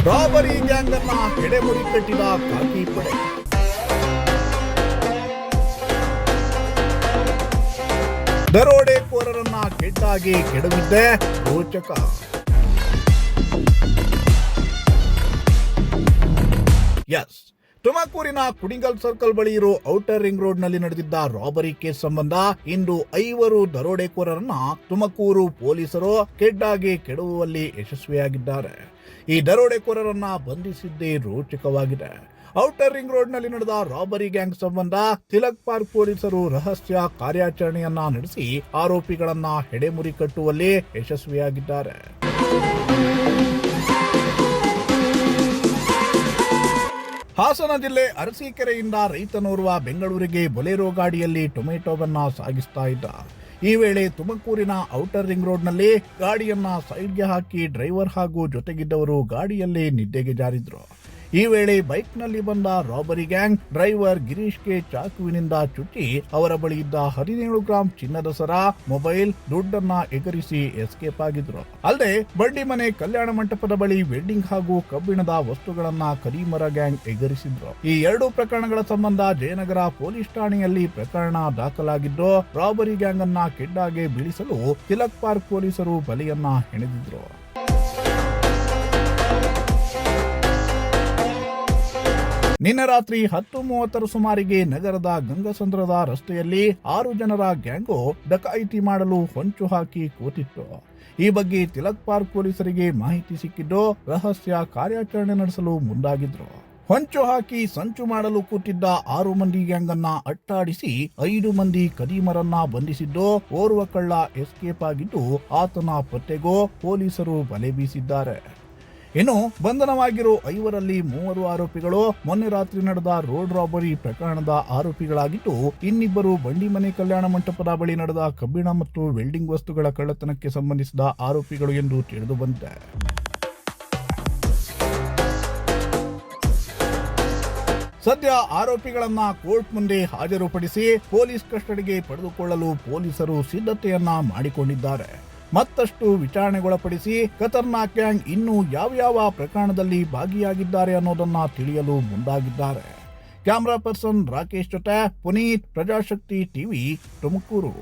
Robbery gang ಅನ್ನ ಎಡೆಮುರಿ ಕಟ್ಟಿದ ಖಾಕಿ ಪಡೆ. ದರೋಡೆಕೋರರನ್ನ ಕೆಟ್ಟಾಗಿ ಕೆಡವಿದ್ದೆ ರೋಚಕ. ಎಸ್, ತುಮಕೂರಿನ ಕುಣಿಗಲ್ ಸರ್ಕಲ್ ಬಳಿ ಇರೋ ಔಟರ್ ರಿಂಗ್ ರೋಡ್ ನಲ್ಲಿ ನಡೆದಿದ್ದ ರಾಬರಿ ಕೇಸ್ ಸಂಬಂಧ ಇಂದು 5 ದರೋಡೆಕೋರರನ್ನ ತುಮಕೂರು ಪೊಲೀಸರು ಕೆಟ್ಟಾಗಿ ಕೆಡವುವಲ್ಲಿ ಯಶಸ್ವಿಯಾಗಿದ್ದಾರೆ. ಈ ದರೋಡೆಕೋರರನ್ನ ಬಂಧಿಸಿದ್ದೇ ರೋಚಕವಾಗಿದೆ. ಔಟರ್ ರಿಂಗ್ ರೋಡ್ ನಲ್ಲಿ ನಡೆದ ರಾಬರಿ ಗ್ಯಾಂಗ್ ಸಂಬಂಧ ತಿಲಕ್ ಪಾರ್ಕ್ ಪೊಲೀಸರು ರಹಸ್ಯ ಕಾರ್ಯಾಚರಣೆಯನ್ನ ನಡೆಸಿ ಆರೋಪಿಗಳನ್ನ ಎಡೆಮುರಿ ಕಟ್ಟುವಲ್ಲಿ ಯಶಸ್ವಿಯಾಗಿದ್ದಾರೆ. ಹಾಸನ ಜಿಲ್ಲೆ ಅರಸೀಕೆರೆಯಿಂದ ರೈತನೋರ್ವ ಬೆಂಗಳೂರಿಗೆ ಬೊಲೆರೋ ಗಾಡಿಯಲ್ಲಿ ಟೊಮೆಟೊವನ್ನ ಸಾಗಿಸ್ತಾ ಇದ್ದ. ಈ ವೇಳೆ ತುಮಕೂರಿನ ಔಟರ್ ರಿಂಗ್ ರೋಡ್ ನಲ್ಲಿ ಗಾಡಿಯನ್ನ ಸೈಡ್ಗೆ ಹಾಕಿ ಡ್ರೈವರ್ ಹಾಗೂ ಜೊತೆಗಿದ್ದವರು ಗಾಡಿಯಲ್ಲಿ ನಿದ್ದೆಗೆ ಜಾರಿದ್ರು. ಈ ವೇಳೆ ಬೈಕ್ ನಲ್ಲಿ ಬಂದ ರಾಬರಿ ಗ್ಯಾಂಗ್ ಡ್ರೈವರ್ ಗಿರೀಶ್ಗೆ ಚಾಕುವಿನಿಂದ ಚುಚ್ಚಿ ಅವರ ಬಳಿ ಇದ್ದ 17 ಗ್ರಾಂ ಚಿನ್ನದ ಸರ, ಮೊಬೈಲ್, ದುಡ್ಡನ್ನ ಎಗರಿಸಿ ಎಸ್ಕೇಪ್ ಆಗಿದ್ರು. ಅಲ್ಲದೆ ಬಂಡಿಮನೆ ಕಲ್ಯಾಣ ಮಂಟಪದ ಬಳಿ ವೆಡ್ಡಿಂಗ್ ಹಾಗೂ ಕಬ್ಬಿಣದ ವಸ್ತುಗಳನ್ನ ಕರೀಮರ ಗ್ಯಾಂಗ್ ಎಗರಿಸಿದ್ರು. ಈ 2 ಪ್ರಕರಣಗಳ ಸಂಬಂಧ ಜಯನಗರ ಪೊಲೀಸ್ ಠಾಣೆಯಲ್ಲಿ ಪ್ರಕರಣ ದಾಖಲಾಗಿದ್ದು, ರಾಬರಿ ಗ್ಯಾಂಗ್ ಅನ್ನ ಕೆಡ್ಡಾಗೆ ಬೀಳಿಸಲು ತಿಲಕ್ ಪಾರ್ಕ್ ಪೊಲೀಸರು ಬಲೆಯನ್ನ ಹೆಣೆದಿದ್ರು. ನಿನ್ನೆ ರಾತ್ರಿ 10:30 ಸುಮಾರಿಗೆ ನಗರದ ಗಂಗಸಂದ್ರದ ರಸ್ತೆಯಲ್ಲಿ 6 ಜನರ ಗ್ಯಾಂಗು ಡಕಾಯಿತಿ ಮಾಡಲು ಹೊಂಚು ಹಾಕಿ ಕೂತಿತ್ತು. ಈ ಬಗ್ಗೆ ತಿಲಕ್ ಪಾರ್ಕ್ ಪೊಲೀಸರಿಗೆ ಮಾಹಿತಿ ಸಿಕ್ಕಿದ್ದು ರಹಸ್ಯ ಕಾರ್ಯಾಚರಣೆ ನಡೆಸಲು ಮುಂದಾಗಿದ್ರು. ಹೊಂಚು ಹಾಕಿ ಸಂಚು ಮಾಡಲು ಕೂತಿದ್ದ 6 ಮಂದಿ ಗ್ಯಾಂಗ್ ಅನ್ನ ಅಟ್ಟಾಡಿಸಿ 5 ಮಂದಿ ಕದೀಮರನ್ನ ಬಂಧಿಸಿದ್ದು, ಓರ್ವ ಕಳ್ಳ ಎಸ್ಕೇಪ್ ಆಗಿದ್ದು ಆತನ ಪತ್ತೆಗೂ ಪೊಲೀಸರು ಬಲೆ ಬೀಸಿದ್ದಾರೆ. ಇನ್ನು ಬಂಧನವಾಗಿರೋ 5ರಲ್ಲಿ 3 ಆರೋಪಿಗಳು ಮೊನ್ನೆ ರಾತ್ರಿ ನಡೆದ ರೋಡ್ ರಾಬರಿ ಪ್ರಕರಣದ ಆರೋಪಿಗಳಾಗಿದ್ದು, ಇನ್ನಿಬ್ಬರು ಬಂಡಿಮನೆ ಕಲ್ಯಾಣ ಮಂಟಪದ ಬಳಿ ನಡೆದ ಕಬ್ಬಿಣ ಮತ್ತು ವೆಲ್ಡಿಂಗ್ ವಸ್ತುಗಳ ಕಳ್ಳತನಕ್ಕೆ ಸಂಬಂಧಿಸಿದ ಆರೋಪಿಗಳು ಎಂದು ತಿಳಿದು ಬಂದಿದೆ. ಸದ್ಯ ಆರೋಪಿಗಳನ್ನ ಕೋರ್ಟ್ ಮುಂದೆ ಹಾಜರುಪಡಿಸಿ ಪೊಲೀಸ್ ಕಸ್ಟಡಿಗೆ ಪಡೆದುಕೊಳ್ಳಲು ಪೊಲೀಸರು ಸಿದ್ಧತೆಯನ್ನ ಮಾಡಿಕೊಂಡಿದ್ದಾರೆ. ಮತ್ತಷ್ಟು ವಿಚಾರಣೆಗೊಳಪಡಿಸಿ ಖತರ್ನಾಕ್ ಗ್ಯಾಂಗ್ ಇನ್ನೂ ಯಾವ ಪ್ರಕರಣದಲ್ಲಿ ಭಾಗಿಯಾಗಿದ್ದಾರೆ ಅನ್ನೋದನ್ನ ತಿಳಿಯಲು ಮುಂದಾಗಿದ್ದಾರೆ. ಕ್ಯಾಮರಾ ಪರ್ಸನ್ ರಾಕೇಶ್ ಜೊತೆ ಪುನೀತ್, ಪ್ರಜಾಶಕ್ತಿ ಟಿವಿ, ತುಮಕೂರು.